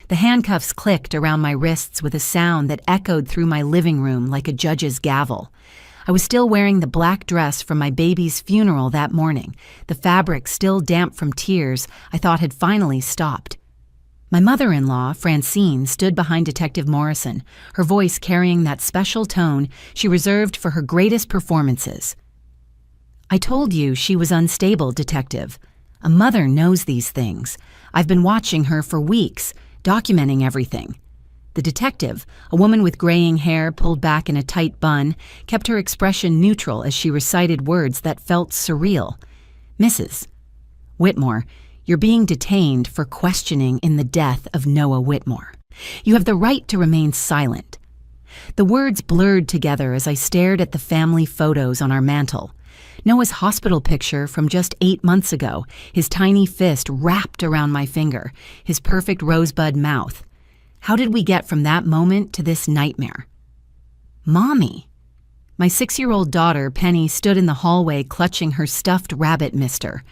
The handcuffs clicked around my wrists with a sound that echoed through my living room like a judge's gavel. I was still wearing the black dress from my baby's funeral that morning, the fabric still damp from tears I thought had finally stopped. My mother-in-law, Francine, stood behind Detective Morrison, her voice carrying that special tone she reserved for her greatest performances. "I told you she was unstable, Detective. A mother knows these things. I've been watching her for weeks, documenting everything." The detective, a woman with graying hair pulled back in a tight bun, kept her expression neutral as she recited words that felt surreal. "Mrs. Whitmore, you're being detained for questioning in the death of Noah Whitmore. You have the right to remain silent." The words blurred together as I stared at the family photos on our mantel. Noah's hospital picture from just 8 months ago, his tiny fist wrapped around my finger, his perfect rosebud mouth. How did we get from that moment to this nightmare? "Mommy!" My 6-year-old daughter, Penny, stood in the hallway clutching her stuffed rabbit mister.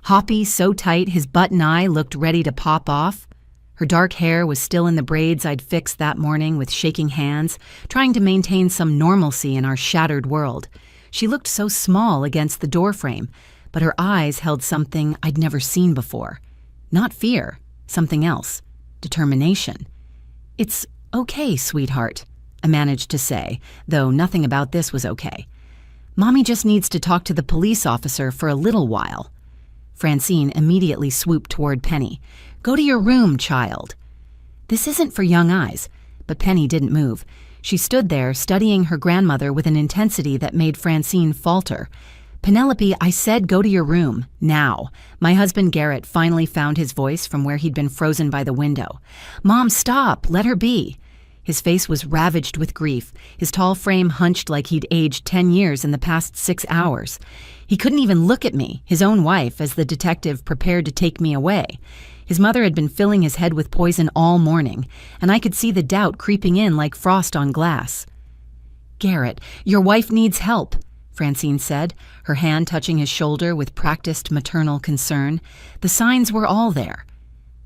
Hoppy so tight his button eye looked ready to pop off. Her dark hair was still in the braids I'd fixed that morning with shaking hands, trying to maintain some normalcy in our shattered world. She looked so small against the doorframe, but her eyes held something I'd never seen before. Not fear, something else. Determination. "It's okay, sweetheart," I managed to say, though nothing about this was okay. "Mommy just needs to talk to the police officer for a little while." Francine immediately swooped toward Penny. "Go to your room, child." This isn't for young eyes, but Penny didn't move. She stood there, studying her grandmother with an intensity that made Francine falter. "Penelope, I said go to your room, now." My husband Garrett finally found his voice from where he'd been frozen by the window. "Mom, stop, let her be." His face was ravaged with grief, his tall frame hunched like he'd aged 10 years in the past 6 hours. He couldn't even look at me, his own wife, as the detective prepared to take me away. His mother had been filling his head with poison all morning, and I could see the doubt creeping in like frost on glass. "Garrett, your wife needs help," Francine said, her hand touching his shoulder with practiced maternal concern. The signs were all there.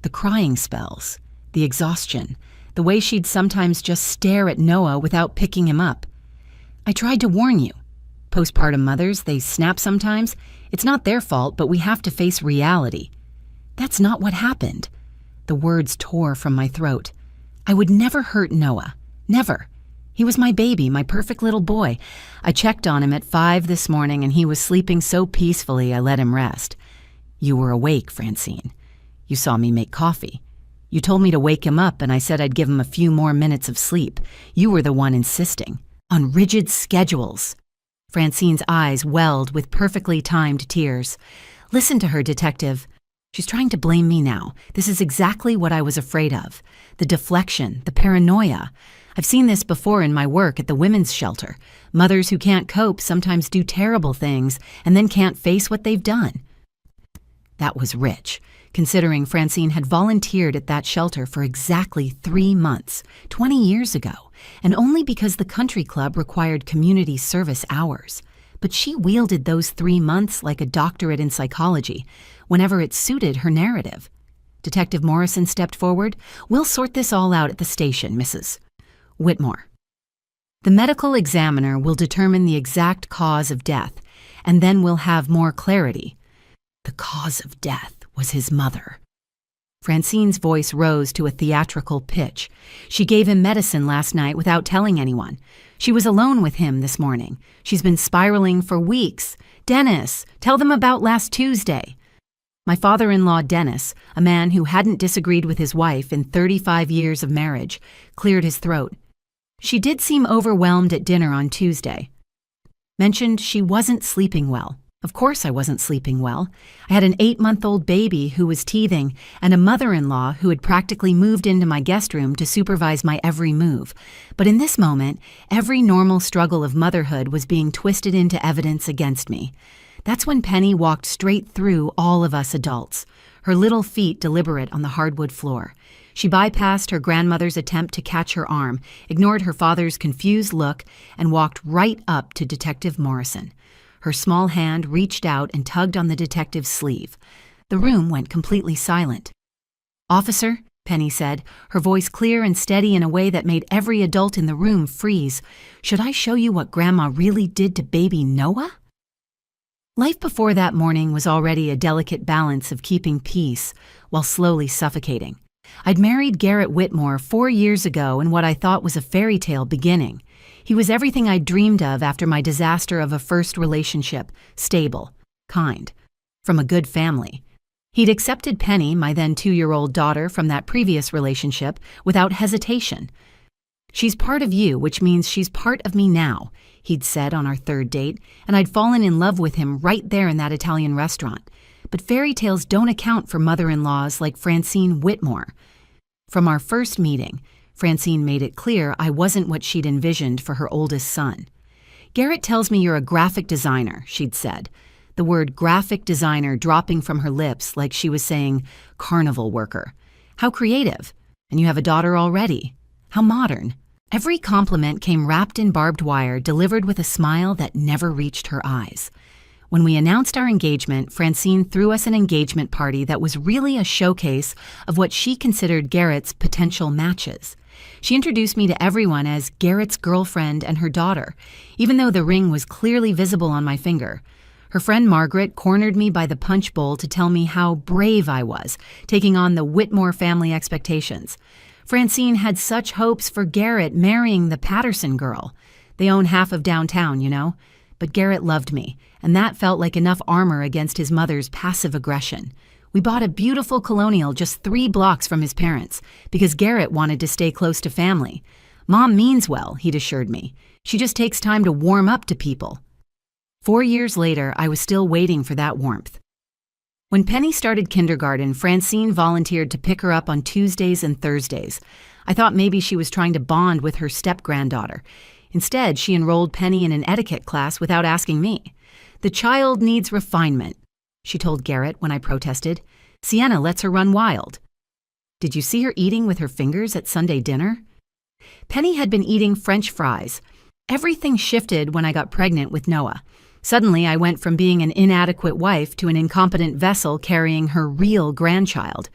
The crying spells, the exhaustion, the way she'd sometimes just stare at Noah without picking him up. "I tried to warn you. Postpartum mothers, they snap sometimes. It's not their fault, but we have to face reality." "That's not what happened." The words tore from my throat. "I would never hurt Noah. Never. He was my baby, my perfect little boy. I checked on him at 5 this morning and he was sleeping so peacefully I let him rest." "You were awake, Francine. You saw me make coffee. You told me to wake him up and I said I'd give him a few more minutes of sleep. You were the one insisting. On rigid schedules." Francine's eyes welled with perfectly timed tears. "Listen to her, Detective. She's trying to blame me now. This is exactly what I was afraid of. The deflection, the paranoia. I've seen this before in my work at the women's shelter. Mothers who can't cope sometimes do terrible things and then can't face what they've done." That was rich, considering Francine had volunteered at that shelter for exactly 3 months, 20 years ago, and only because the country club required community service hours. But she wielded those 3 months like a doctorate in psychology, whenever it suited her narrative. Detective Morrison stepped forward. "We'll sort this all out at the station, Mrs. Whitmore. The medical examiner will determine the exact cause of death, and then we'll have more clarity." The cause of death was his mother. Francine's voice rose to a theatrical pitch. "She gave him medicine last night without telling anyone. She was alone with him this morning. She's been spiraling for weeks. Dennis, tell them about last Tuesday." My father-in-law, Dennis, a man who hadn't disagreed with his wife in 35 years of marriage, cleared his throat. "She did seem overwhelmed at dinner on Tuesday. Mentioned she wasn't sleeping well. Of course I wasn't sleeping well. I had an 8-month-old baby who was teething and a mother-in-law who had practically moved into my guest room to supervise my every move. But in this moment, every normal struggle of motherhood was being twisted into evidence against me. That's when Penny walked straight through all of us adults, her little feet deliberate on the hardwood floor. She bypassed her grandmother's attempt to catch her arm, ignored her father's confused look, and walked right up to Detective Morrison. Her small hand reached out and tugged on the detective's sleeve. The room went completely silent. "Officer, Penny said, her voice clear and steady in a way that made every adult in the room freeze. Should I show you what Grandma really did to baby Noah? Life before that morning was already a delicate balance of keeping peace while slowly suffocating. I'd married Garrett Whitmore 4 years ago in what I thought was a fairy tale beginning. He was everything I'd dreamed of after my disaster of a first relationship, stable, kind, from a good family. He'd accepted Penny, my then 2-year-old daughter from that previous relationship, without hesitation. She's part of you, which means she's part of me now, he'd said on our 3rd date, and I'd fallen in love with him right there in that Italian restaurant. But fairy tales don't account for mother-in-laws like Francine Whitmore. From our first meeting, Francine made it clear I wasn't what she'd envisioned for her oldest son. Garrett tells me you're a graphic designer, she'd said. The word graphic designer dropping from her lips like she was saying carnival worker. How creative. And you have a daughter already. How modern. Every compliment came wrapped in barbed wire, delivered with a smile that never reached her eyes. When we announced our engagement, Francine threw us an engagement party that was really a showcase of what she considered Garrett's potential matches. She introduced me to everyone as Garrett's girlfriend and her daughter, even though the ring was clearly visible on my finger. Her friend Margaret cornered me by the punch bowl to tell me how brave I was, taking on the Whitmore family expectations. Francine had such hopes for Garrett marrying the Patterson girl. They own half of downtown, you know. But Garrett loved me, and that felt like enough armor against his mother's passive aggression. We bought a beautiful colonial just 3 blocks from his parents, because Garrett wanted to stay close to family. Mom means well, he'd assured me. She just takes time to warm up to people. 4 years later, I was still waiting for that warmth. When Penny started kindergarten, Francine volunteered to pick her up on Tuesdays and Thursdays. I thought maybe she was trying to bond with her step-granddaughter. Instead, she enrolled Penny in an etiquette class without asking me. The child needs refinement, she told Garrett when I protested. Sienna lets her run wild. Did you see her eating with her fingers at Sunday dinner? Penny had been eating French fries. Everything shifted when I got pregnant with Noah. Suddenly, I went from being an inadequate wife to an incompetent vessel carrying her real grandchild.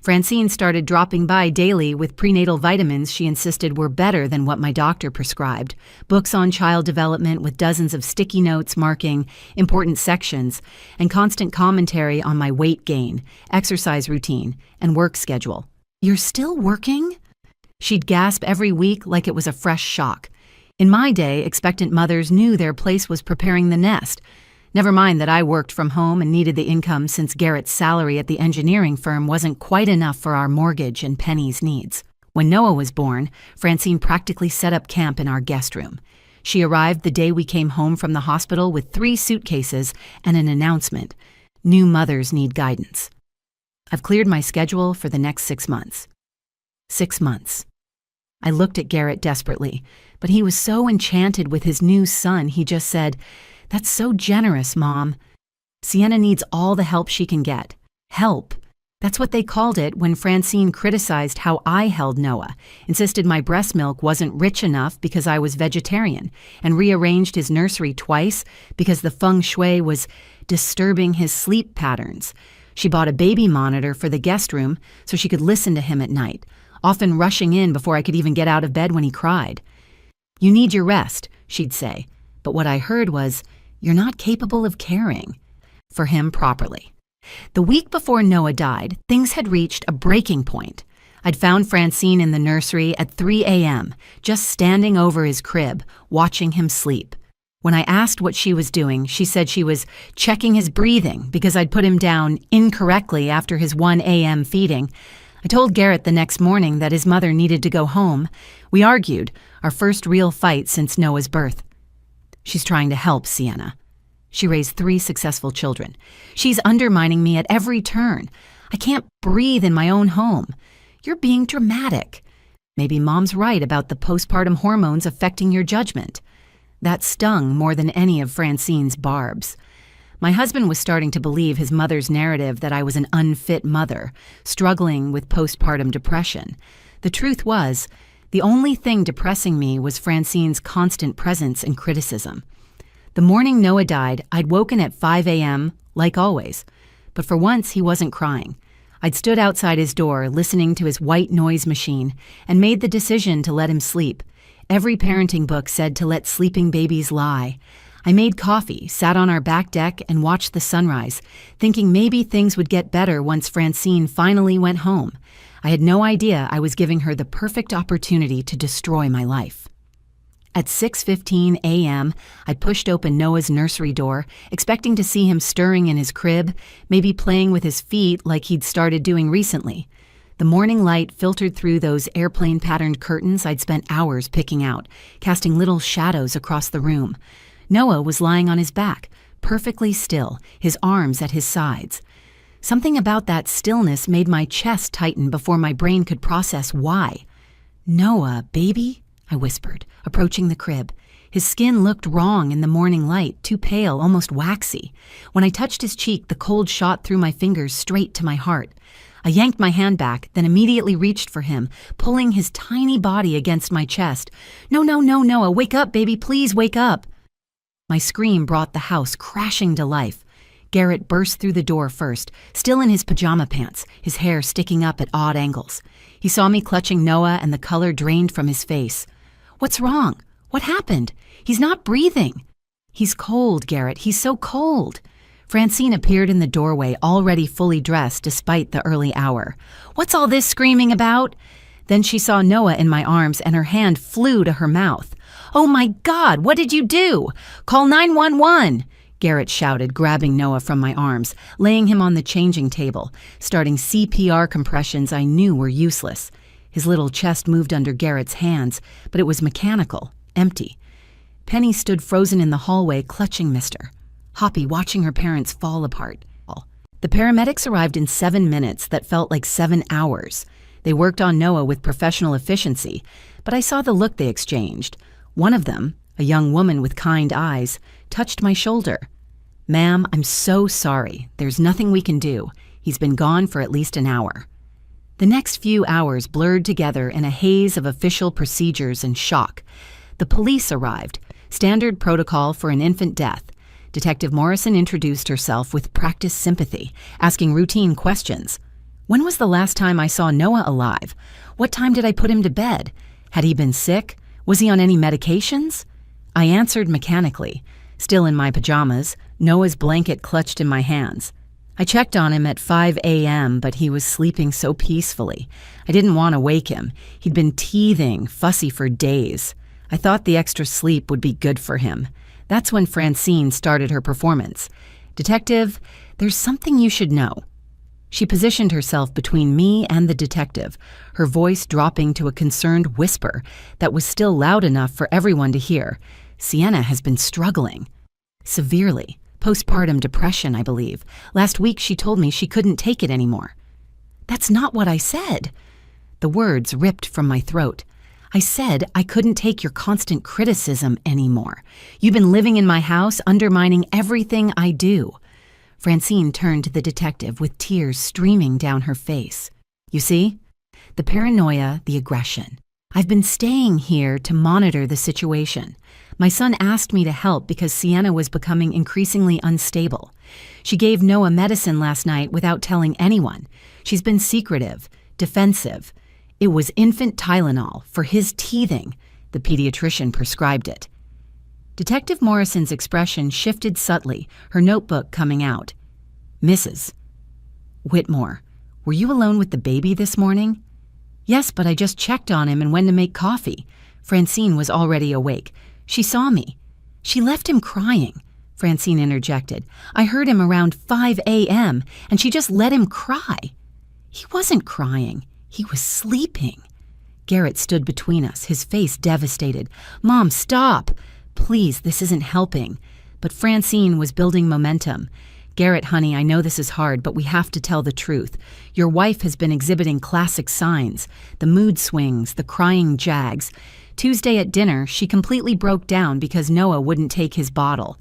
Francine started dropping by daily with prenatal vitamins she insisted were better than what my doctor prescribed, books on child development with dozens of sticky notes marking important sections, and constant commentary on my weight gain, exercise routine, and work schedule. "You're still working?" She'd gasp every week like it was a fresh shock. In my day, expectant mothers knew their place was preparing the nest. Never mind that I worked from home and needed the income since Garrett's salary at the engineering firm wasn't quite enough for our mortgage and Penny's needs. When Noah was born, Francine practically set up camp in our guest room. She arrived the day we came home from the hospital with 3 suitcases and an announcement. New mothers need guidance. I've cleared my schedule for the next 6 months. 6 months. I looked at Garrett desperately, but he was so enchanted with his new son, he just said, "That's so generous, Mom. Sienna needs all the help she can get." Help. That's what they called it when Francine criticized how I held Noah, insisted my breast milk wasn't rich enough because I was vegetarian, and rearranged his nursery twice because the feng shui was disturbing his sleep patterns. She bought a baby monitor for the guest room so she could listen to him at night, often rushing in before I could even get out of bed when he cried. "You need your rest," she'd say, but what I heard was, "You're not capable of caring for him properly." The week before Noah died, things had reached a breaking point. I'd found Francine in the nursery at 3 a.m., just standing over his crib, watching him sleep. When I asked what she was doing, she said she was checking his breathing because I'd put him down incorrectly after his 1 a.m. feeding. I told Garrett the next morning that his mother needed to go home. We argued, our first real fight since Noah's birth. She's trying to help Sienna. She raised 3 successful children. She's undermining me at every turn. I can't breathe in my own home. You're being dramatic. Maybe Mom's right about the postpartum hormones affecting your judgment. That stung more than any of Francine's barbs. My husband was starting to believe his mother's narrative that I was an unfit mother, struggling with postpartum depression. The truth was, the only thing depressing me was Francine's constant presence and criticism. The morning Noah died, I'd woken at 5 a.m., like always. But for once, he wasn't crying. I'd stood outside his door, listening to his white noise machine, and made the decision to let him sleep. Every parenting book said to let sleeping babies lie. I made coffee, sat on our back deck, and watched the sunrise, thinking maybe things would get better once Francine finally went home. I had no idea I was giving her the perfect opportunity to destroy my life. At 6:15 a.m., I pushed open Noah's nursery door, expecting to see him stirring in his crib, maybe playing with his feet like he'd started doing recently. The morning light filtered through those airplane-patterned curtains I'd spent hours picking out, casting little shadows across the room. Noah was lying on his back, perfectly still, his arms at his sides. Something about that stillness made my chest tighten before my brain could process why. "Noah, baby?" I whispered, approaching the crib. His skin looked wrong in the morning light, too pale, almost waxy. When I touched his cheek, the cold shot through my fingers straight to my heart. I yanked my hand back, then immediately reached for him, pulling his tiny body against my chest. "No, no, no, Noah, wake up, baby, please wake up." My scream brought the house crashing to life. Garrett burst through the door first, still in his pajama pants, his hair sticking up at odd angles. He saw me clutching Noah and the color drained from his face. "What's wrong? What happened? He's not breathing." "He's cold, Garrett. He's so cold." Francine appeared in the doorway, already fully dressed despite the early hour. "What's all this screaming about?" Then she saw Noah in my arms and her hand flew to her mouth. "Oh my God, what did you do? Call 911!" Garrett shouted, grabbing Noah from my arms, laying him on the changing table, starting CPR compressions I knew were useless. His little chest moved under Garrett's hands, but it was mechanical, empty. Penny stood frozen in the hallway, clutching Mr. Hoppy, watching her parents fall apart. The paramedics arrived in 7 minutes that felt like 7 hours. They worked on Noah with professional efficiency, but I saw the look they exchanged. One of them, a young woman with kind eyes, touched my shoulder. "Ma'am, I'm so sorry. There's nothing we can do. He's been gone for at least an hour." The next few hours blurred together in a haze of official procedures and shock. The police arrived, standard protocol for an infant death. Detective Morrison introduced herself with practiced sympathy, asking routine questions. When was the last time I saw Noah alive? What time did I put him to bed? Had he been sick? Was he on any medications? I answered mechanically, still in my pajamas, Noah's blanket clutched in my hands. I checked on him at 5 a.m., but he was sleeping so peacefully. I didn't want to wake him. He'd been teething, fussy for days. I thought the extra sleep would be good for him. That's when Francine started her performance. "Detective, there's something you should know." She positioned herself between me and the detective, her voice dropping to a concerned whisper that was still loud enough for everyone to hear. "Sienna has been struggling. Severely. Postpartum depression, I believe. Last week she told me she couldn't take it anymore." "That's not what I said." The words ripped from my throat. "I said I couldn't take your constant criticism anymore. You've been living in my house, undermining everything I do." Francine turned to the detective with tears streaming down her face. "You see? The paranoia, the aggression. I've been staying here to monitor the situation. My son asked me to help because Sienna was becoming increasingly unstable. She gave Noah medicine last night without telling anyone. She's been secretive, defensive. It was infant Tylenol for his teething. The pediatrician prescribed it." Detective Morrison's expression shifted subtly, her notebook coming out. "Mrs. Whitmore, were you alone with the baby this morning?" "Yes, but I just checked on him and went to make coffee." Francine was already awake. "She saw me." "She left him crying," Francine interjected. "I heard him around 5 a.m., and she just let him cry." "He wasn't crying. He was sleeping." Garrett stood between us, his face devastated. "Mom, stop! Please, this isn't helping." But Francine was building momentum. "Garrett, honey, I know this is hard, but we have to tell the truth. Your wife has been exhibiting classic signs, the mood swings, the crying jags. Tuesday at dinner, she completely broke down because Noah wouldn't take his bottle.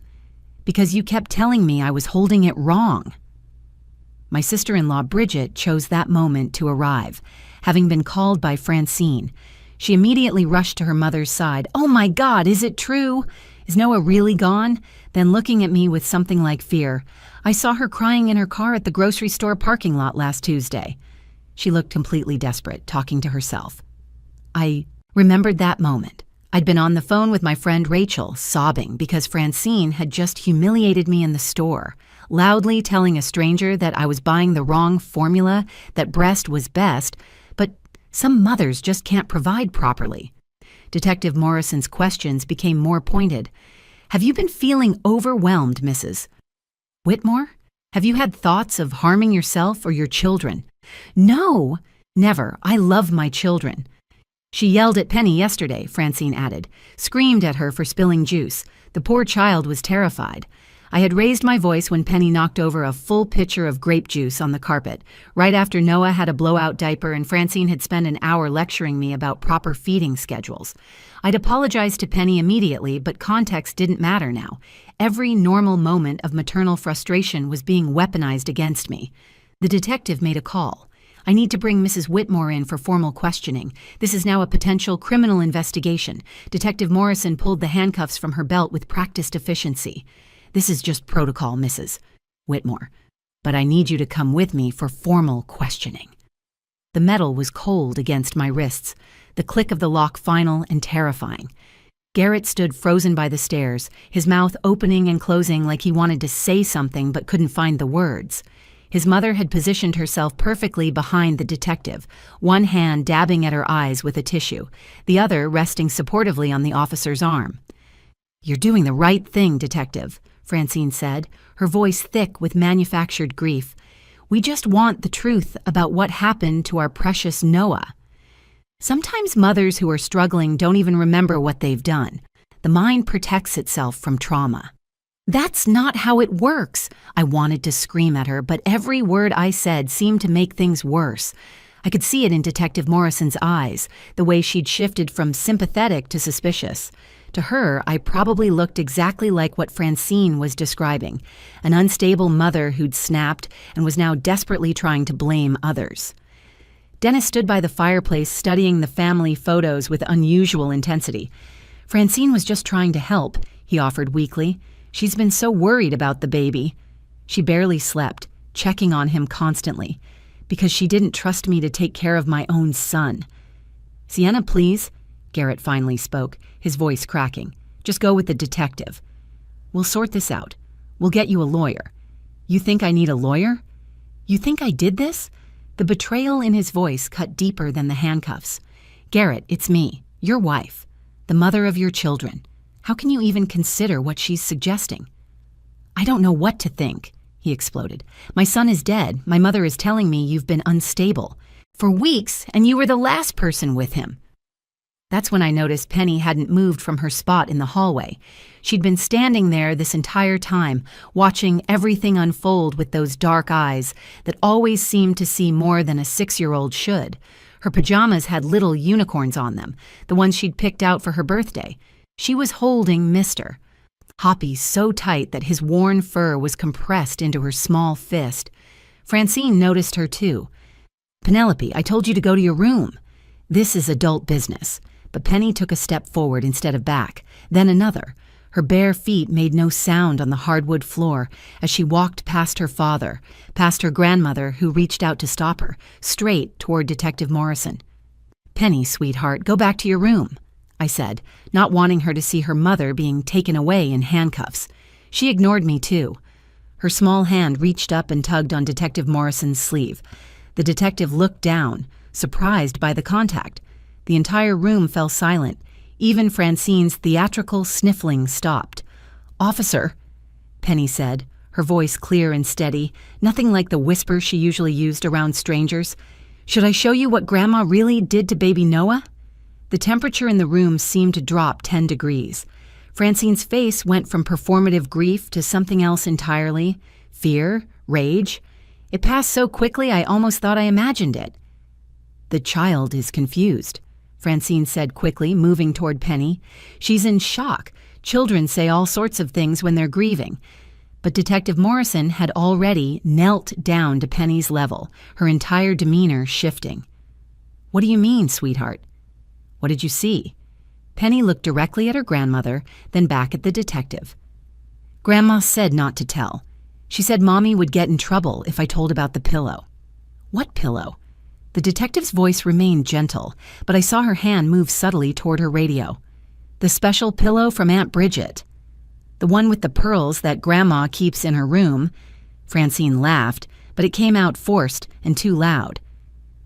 Because you kept telling me I was holding it wrong." My sister-in-law, Bridget, chose that moment to arrive, having been called by Francine. She immediately rushed to her mother's side. "Oh my God, is it true? Is Noah really gone?" Then looking at me with something like fear. I saw her crying in her car at the grocery store parking lot last Tuesday. She looked completely desperate, talking to herself. I remembered that moment. I'd been on the phone with my friend Rachel, sobbing because Francine had just humiliated me in the store, loudly telling a stranger that I was buying the wrong formula, that breast was best, but some mothers just can't provide properly. Detective Morrison's questions became more pointed. Have you been feeling overwhelmed, Mrs. Whitmore? Have you had thoughts of harming yourself or your children? No, never. I love my children. She yelled at Penny yesterday, Francine added, screamed at her for spilling juice. The poor child was terrified. I had raised my voice when Penny knocked over a full pitcher of grape juice on the carpet, right after Noah had a blowout diaper and Francine had spent an hour lecturing me about proper feeding schedules. I'd apologized to Penny immediately, but context didn't matter now. Every normal moment of maternal frustration was being weaponized against me. The detective made a call. I need to bring Mrs. Whitmore in for formal questioning. This is now a potential criminal investigation. Detective Morrison pulled the handcuffs from her belt with practiced efficiency. This is just protocol, Mrs. Whitmore. But I need you to come with me for formal questioning. The metal was cold against my wrists, the click of the lock final and terrifying. Garrett stood frozen by the stairs, his mouth opening and closing like he wanted to say something but couldn't find the words. His mother had positioned herself perfectly behind the detective, one hand dabbing at her eyes with a tissue, the other resting supportively on the officer's arm. "You're doing the right thing, Detective," Francine said, her voice thick with manufactured grief. "We just want the truth about what happened to our precious Noah." Sometimes mothers who are struggling don't even remember what they've done. The mind protects itself from trauma. "That's not how it works," I wanted to scream at her, but every word I said seemed to make things worse. I could see it in Detective Morrison's eyes, the way she'd shifted from sympathetic to suspicious. To her, I probably looked exactly like what Francine was describing, an unstable mother who'd snapped and was now desperately trying to blame others. Dennis stood by the fireplace studying the family photos with unusual intensity. "Francine was just trying to help," he offered weakly. "She's been so worried about the baby." She barely slept, checking on him constantly, because she didn't trust me to take care of my own son. "Sienna, please," Garrett finally spoke, his voice cracking. "Just go with the detective. We'll sort this out. We'll get you a lawyer." "You think I need a lawyer? You think I did this?" The betrayal in his voice cut deeper than the handcuffs. "Garrett, it's me, your wife, the mother of your children. How can you even consider what she's suggesting?" "I don't know what to think," he exploded. "My son is dead. My mother is telling me you've been unstable for weeks, and you were the last person with him." That's when I noticed Penny hadn't moved from her spot in the hallway. She'd been standing there this entire time, watching everything unfold with those dark eyes that always seemed to see more than a 6-year-old should. Her pajamas had little unicorns on them, the ones she'd picked out for her birthday. She was holding Mr. Hoppy so tight that his worn fur was compressed into her small fist. Francine noticed her too. "Penelope, I told you to go to your room. This is adult business." But Penny took a step forward instead of back, then another. Her bare feet made no sound on the hardwood floor as she walked past her father, past her grandmother who reached out to stop her, straight toward Detective Morrison. "Penny, sweetheart, go back to your room," I said, not wanting her to see her mother being taken away in handcuffs. She ignored me too. Her small hand reached up and tugged on Detective Morrison's sleeve. The detective looked down, surprised by the contact. The entire room fell silent. Even Francine's theatrical sniffling stopped. "Officer," Penny said, her voice clear and steady, nothing like the whisper she usually used around strangers. "Should I show you what Grandma really did to baby Noah?" The temperature in the room seemed to drop 10 degrees. Francine's face went from performative grief to something else entirely. Fear, rage. It passed so quickly I almost thought I imagined it. "The child is confused," Francine said quickly, moving toward Penny. "She's in shock. Children say all sorts of things when they're grieving." But Detective Morrison had already knelt down to Penny's level, her entire demeanor shifting. "What do you mean, sweetheart? What did you see?" Penny looked directly at her grandmother, then back at the detective. "Grandma said not to tell. She said Mommy would get in trouble if I told about the pillow. What pillow? The detective's voice remained gentle, but I saw her hand move subtly toward her radio. The special pillow from Aunt Bridget. The one with the pearls that Grandma keeps in her room. Francine laughed, but it came out forced and too loud.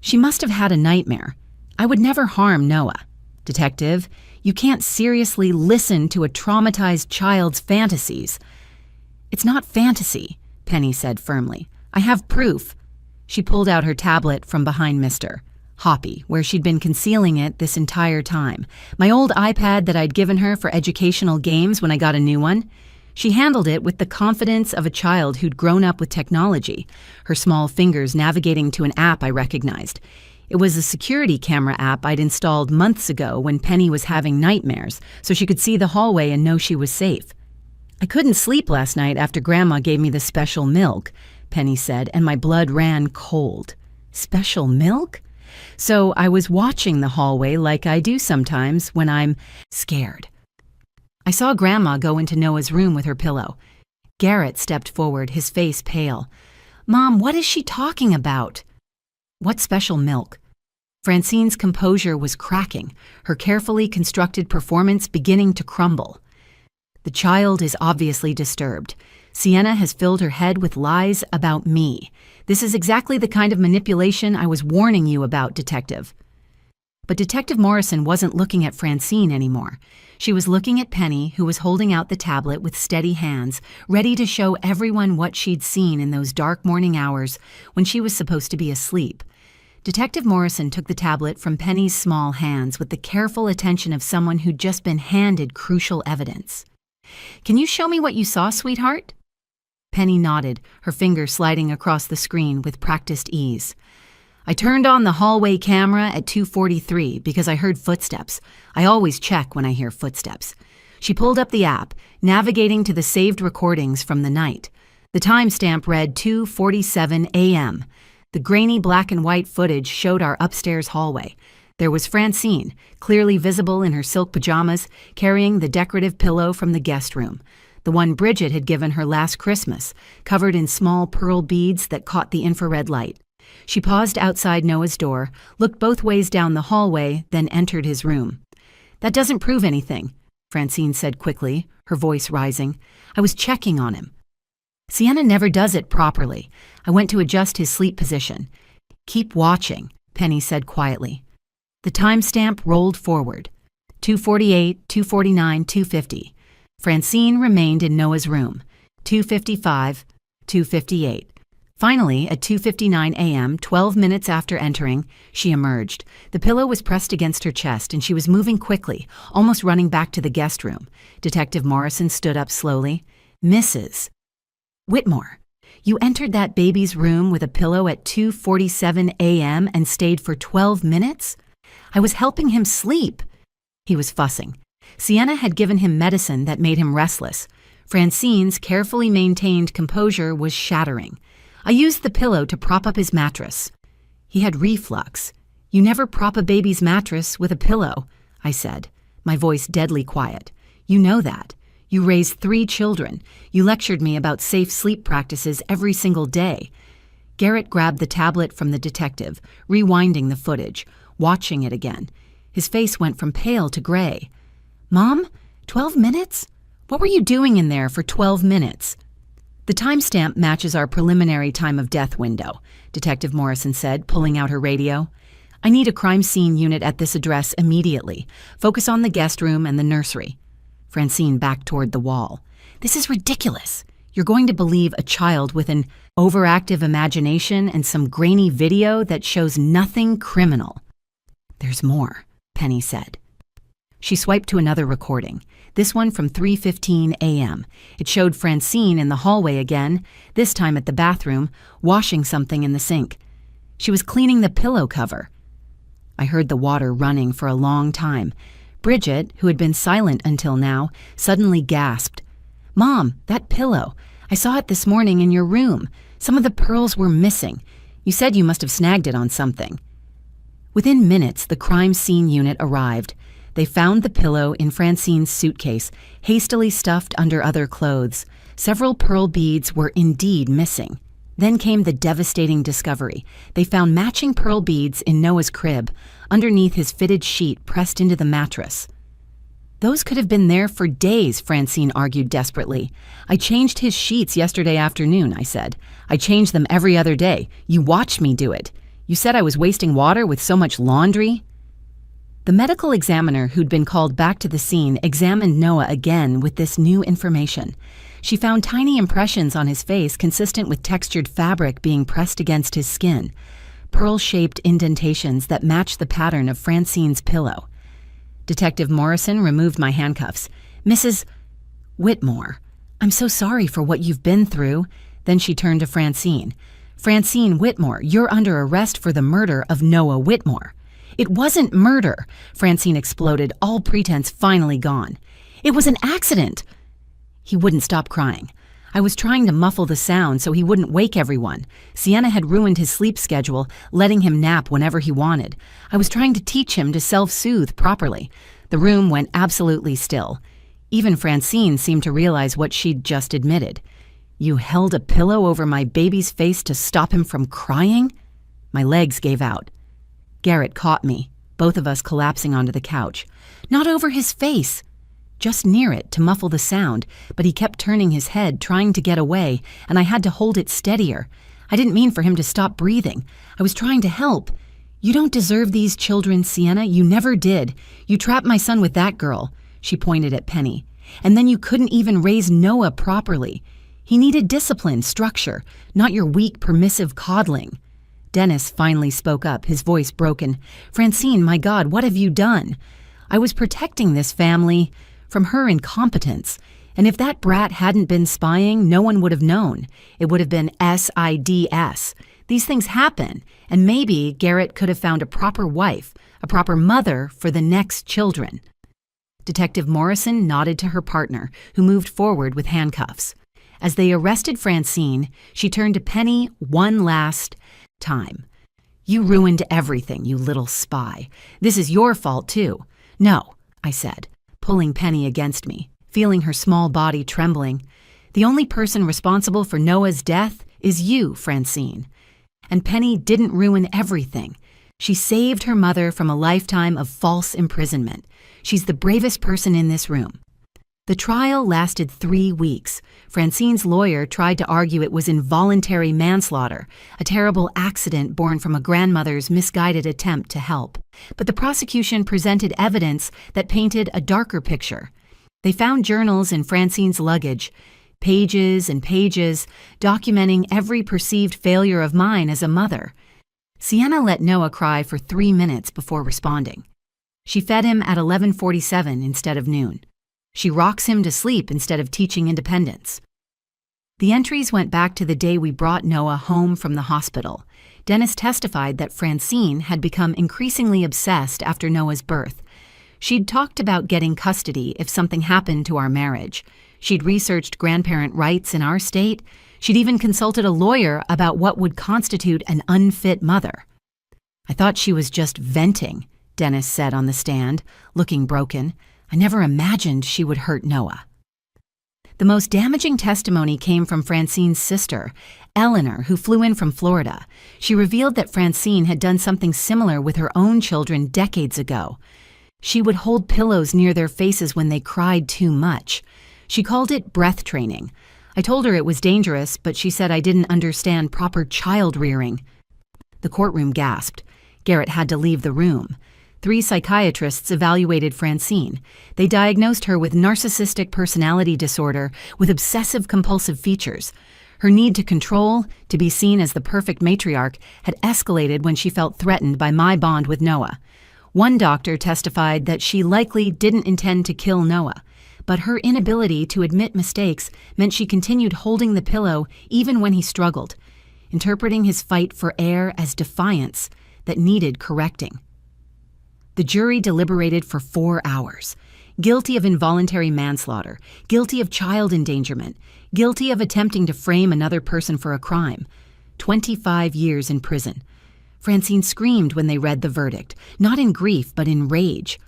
She must have had a nightmare. I would never harm Noah. Detective, you can't seriously listen to a traumatized child's fantasies. It's not fantasy, Penny said firmly. I have proof. She pulled out her tablet from behind Mr. Hoppy, where she'd been concealing it this entire time. My old iPad that I'd given her for educational games when I got a new one. She handled it with the confidence of a child who'd grown up with technology, her small fingers navigating to an app I recognized. It was a security camera app I'd installed months ago when Penny was having nightmares, so she could see the hallway and know she was safe. I couldn't sleep last night after Grandma gave me the special milk, Penny said, and my blood ran cold. Special milk? So I was watching the hallway like I do sometimes when I'm scared. I saw Grandma go into Noah's room with her pillow. Garrett stepped forward, his face pale. Mom, what is she talking about? What special milk? Francine's composure was cracking, her carefully constructed performance beginning to crumble. The child is obviously disturbed. Sienna has filled her head with lies about me. This is exactly the kind of manipulation I was warning you about, Detective. But Detective Morrison wasn't looking at Francine anymore. She was looking at Penny, who was holding out the tablet with steady hands, ready to show everyone what she'd seen in those dark morning hours when she was supposed to be asleep. Detective Morrison took the tablet from Penny's small hands with the careful attention of someone who'd just been handed crucial evidence. Can you show me what you saw, sweetheart? Penny nodded, her finger sliding across the screen with practiced ease. I turned on the hallway camera at 2:43 because I heard footsteps. I always check when I hear footsteps. She pulled up the app, navigating to the saved recordings from the night. The timestamp read 2:47 a.m. The grainy black and white footage showed our upstairs hallway. There was Francine, clearly visible in her silk pajamas, carrying the decorative pillow from the guest room, the one Bridget had given her last Christmas, covered in small pearl beads that caught the infrared light. She paused outside Noah's door, looked both ways down the hallway, then entered his room. That doesn't prove anything, Francine said quickly, her voice rising. I was checking on him. Sienna never does it properly. I went to adjust his sleep position. Keep watching, Penny said quietly. The timestamp rolled forward. 2:48, 2:49, 2:50. Francine remained in Noah's room. 2:55, 2:58. Finally, at 2:59 a.m., 12 minutes after entering, she emerged. The pillow was pressed against her chest, and she was moving quickly, almost running back to the guest room. Detective Morrison stood up slowly. Mrs. Whitmore, you entered that baby's room with a pillow at 2:47 a.m. and stayed for 12 minutes? I was helping him sleep. He was fussing. Sienna had given him medicine that made him restless. Francine's carefully maintained composure was shattering. I used the pillow to prop up his mattress. He had reflux. You never prop a baby's mattress with a pillow, I said, my voice deadly quiet. You know that. You raised 3 children. You lectured me about safe sleep practices every single day. Garrett grabbed the tablet from the detective, rewinding the footage, watching it again. His face went from pale to gray. Mom, 12 minutes? What were you doing in there for 12 minutes? The timestamp matches our preliminary time of death window, Detective Morrison said, pulling out her radio. I need a crime scene unit at this address immediately. Focus on the guest room and the nursery. Francine backed toward the wall. This is ridiculous. You're going to believe a child with an overactive imagination and some grainy video that shows nothing criminal. There's more, Penny said. She swiped to another recording, this one from 3:15 a.m. It showed Francine in the hallway again, this time at the bathroom, washing something in the sink. She was cleaning the pillow cover. I heard the water running for a long time. Bridget, who had been silent until now, suddenly gasped. Mom, that pillow. I saw it this morning in your room. Some of the pearls were missing. You said you must have snagged it on something. Within minutes, the crime scene unit arrived. They found the pillow in Francine's suitcase, hastily stuffed under other clothes. Several pearl beads were indeed missing. Then came the devastating discovery. They found matching pearl beads in Noah's crib, underneath his fitted sheet pressed into the mattress. "Those could have been there for days," Francine argued desperately. "I changed his sheets yesterday afternoon," I said. "I change them every other day. You watched me do it. You said I was wasting water with so much laundry?" The medical examiner who'd been called back to the scene examined Noah again with this new information. She found tiny impressions on his face consistent with textured fabric being pressed against his skin, pearl-shaped indentations that matched the pattern of Francine's pillow. Detective Morrison removed my handcuffs. "Mrs. Whitmore, I'm so sorry for what you've been through." Then she turned to Francine. "Francine Whitmore, you're under arrest for the murder of Noah Whitmore." "It wasn't murder," Francine exploded, all pretense finally gone. "It was an accident." He wouldn't stop crying. "I was trying to muffle the sound so he wouldn't wake everyone. Sienna had ruined his sleep schedule, letting him nap whenever he wanted. I was trying to teach him to self-soothe properly." The room went absolutely still. Even Francine seemed to realize what she'd just admitted. "You held a pillow over my baby's face to stop him from crying?" My legs gave out. Garrett caught me, both of us collapsing onto the couch. "Not over his face." "Just near it to muffle the sound, but he kept turning his head, trying to get away, and I had to hold it steadier. I didn't mean for him to stop breathing. I was trying to help. You don't deserve these children, Sienna. You never did. You trapped my son with that girl." She pointed at Penny. "And then you couldn't even raise Noah properly. He needed discipline, structure, not your weak, permissive coddling." Dennis finally spoke up, his voice broken. "Francine, my God, what have you done? I was protecting this family from her incompetence. And if that brat hadn't been spying, no one would have known. It would have been SIDS. These things happen, and maybe Garrett could have found a proper wife, a proper mother for the next children." Detective Morrison nodded to her partner, who moved forward with handcuffs. As they arrested Francine, she turned to Penny one last time. "You ruined everything, you little spy. This is your fault, too." "No," I said, pulling Penny against me, feeling her small body trembling. "The only person responsible for Noah's death is you, Francine. And Penny didn't ruin everything. She saved her mother from a lifetime of false imprisonment. She's the bravest person in this room." The trial lasted 3 weeks. Francine's lawyer tried to argue it was involuntary manslaughter, a terrible accident born from a grandmother's misguided attempt to help. But the prosecution presented evidence that painted a darker picture. They found journals in Francine's luggage, pages and pages, documenting every perceived failure of mine as a mother. Sienna let Noah cry for 3 minutes before responding. She fed him at 11:47 instead of noon. She rocks him to sleep instead of teaching independence. The entries went back to the day we brought Noah home from the hospital. Dennis testified that Francine had become increasingly obsessed after Noah's birth. She'd talked about getting custody if something happened to our marriage. She'd researched grandparent rights in our state. She'd even consulted a lawyer about what would constitute an unfit mother. "I thought she was just venting," Dennis said on the stand, looking broken. "I never imagined she would hurt Noah." The most damaging testimony came from Francine's sister, Eleanor, who flew in from Florida. She revealed that Francine had done something similar with her own children decades ago. She would hold pillows near their faces when they cried too much. She called it breath training. I told her it was dangerous, but she said I didn't understand proper child rearing. The courtroom gasped. Garrett had to leave the room. 3 psychiatrists evaluated Francine. They diagnosed her with narcissistic personality disorder with obsessive-compulsive features. Her need to control, to be seen as the perfect matriarch, had escalated when she felt threatened by my bond with Noah. One doctor testified that she likely didn't intend to kill Noah, but her inability to admit mistakes meant she continued holding the pillow even when he struggled, interpreting his fight for air as defiance that needed correcting. The jury deliberated for 4 hours. Guilty of involuntary manslaughter, guilty of child endangerment, guilty of attempting to frame another person for a crime. 25 years in prison. Francine screamed when they read the verdict, not in grief but in rage.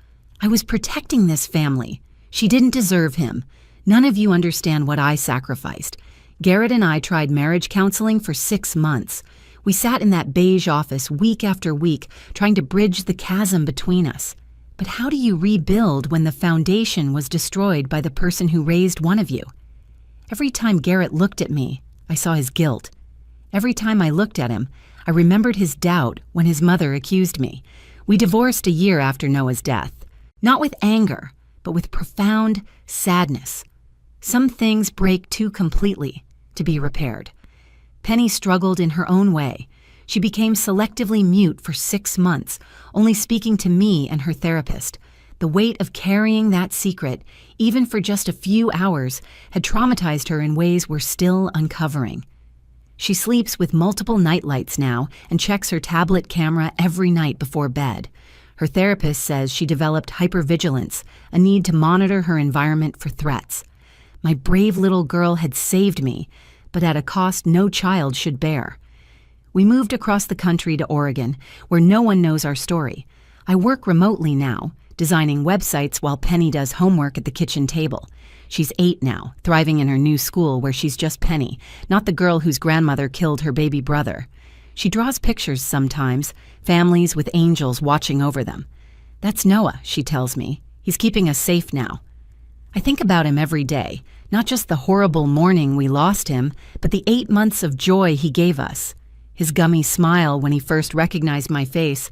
I was protecting this family. She didn't deserve him. None of you understand what I sacrificed. Garrett and I tried marriage counseling for 6 months. We sat in that beige office week after week, trying to bridge the chasm between us. But how do you rebuild when the foundation was destroyed by the person who raised one of you? Every time Garrett looked at me, I saw his guilt. Every time I looked at him, I remembered his doubt when his mother accused me. We divorced a year after Noah's death, not with anger, but with profound sadness. Some things break too completely to be repaired. Penny struggled in her own way. She became selectively mute for 6 months, only speaking to me and her therapist. The weight of carrying that secret, even for just a few hours, had traumatized her in ways we're still uncovering. She sleeps with multiple nightlights now and checks her tablet camera every night before bed. Her therapist says she developed hypervigilance, a need to monitor her environment for threats. My brave little girl had saved me, but at a cost no child should bear. We moved across the country to Oregon, where no one knows our story. I work remotely now, designing websites while Penny does homework at the kitchen table. She's 8 now, thriving in her new school where she's just Penny, not the girl whose grandmother killed her baby brother. She draws pictures sometimes, families with angels watching over them. That's Noah, she tells me. He's keeping us safe now. I think about him every day, not just the horrible morning we lost him, but the 8 months of joy he gave us. His gummy smile when he first recognized my face,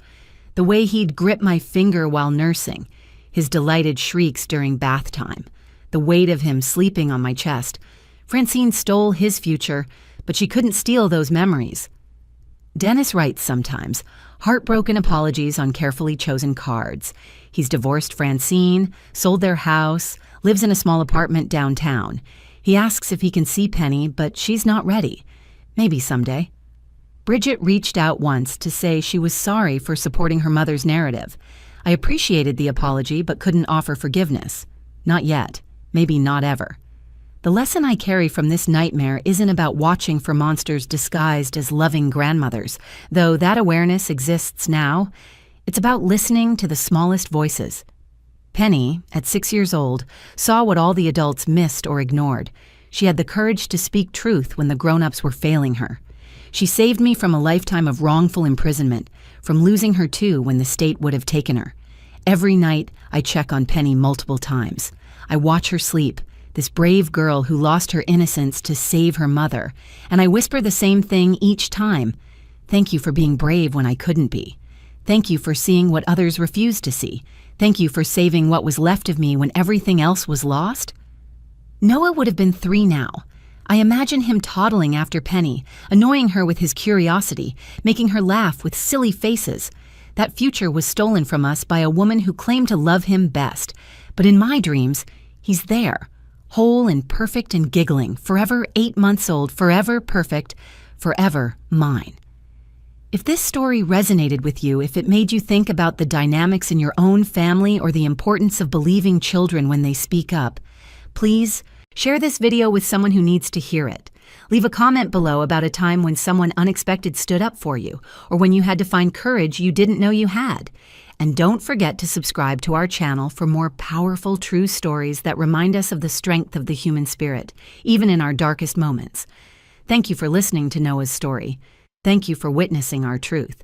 the way he'd grip my finger while nursing, his delighted shrieks during bath time, the weight of him sleeping on my chest. Francine stole his future, but she couldn't steal those memories. Dennis writes sometimes, heartbroken apologies on carefully chosen cards. He's divorced Francine, sold their house, lives in a small apartment downtown. He asks if he can see Penny, but she's not ready. Maybe someday. Bridget reached out once to say she was sorry for supporting her mother's narrative. I appreciated the apology but couldn't offer forgiveness. Not yet. Maybe not ever. The lesson I carry from this nightmare isn't about watching for monsters disguised as loving grandmothers, though that awareness exists now. It's about listening to the smallest voices. Penny, at 6 years old, saw what all the adults missed or ignored. She had the courage to speak truth when the grown-ups were failing her. She saved me from a lifetime of wrongful imprisonment, from losing her too when the state would have taken her. Every night, I check on Penny multiple times. I watch her sleep, this brave girl who lost her innocence to save her mother, and I whisper the same thing each time. Thank you for being brave when I couldn't be. Thank you for seeing what others refused to see. Thank you for saving what was left of me when everything else was lost. Noah would have been 3 now. I imagine him toddling after Penny, annoying her with his curiosity, making her laugh with silly faces. That future was stolen from us by a woman who claimed to love him best. But in my dreams, he's there, whole and perfect and giggling, forever 8 months old, forever perfect, forever mine. If this story resonated with you, if it made you think about the dynamics in your own family or the importance of believing children when they speak up, please share this video with someone who needs to hear it. Leave a comment below about a time when someone unexpected stood up for you, or when you had to find courage you didn't know you had. And don't forget to subscribe to our channel for more powerful true stories that remind us of the strength of the human spirit, even in our darkest moments. Thank you for listening to Noah's story. Thank you for witnessing our truth.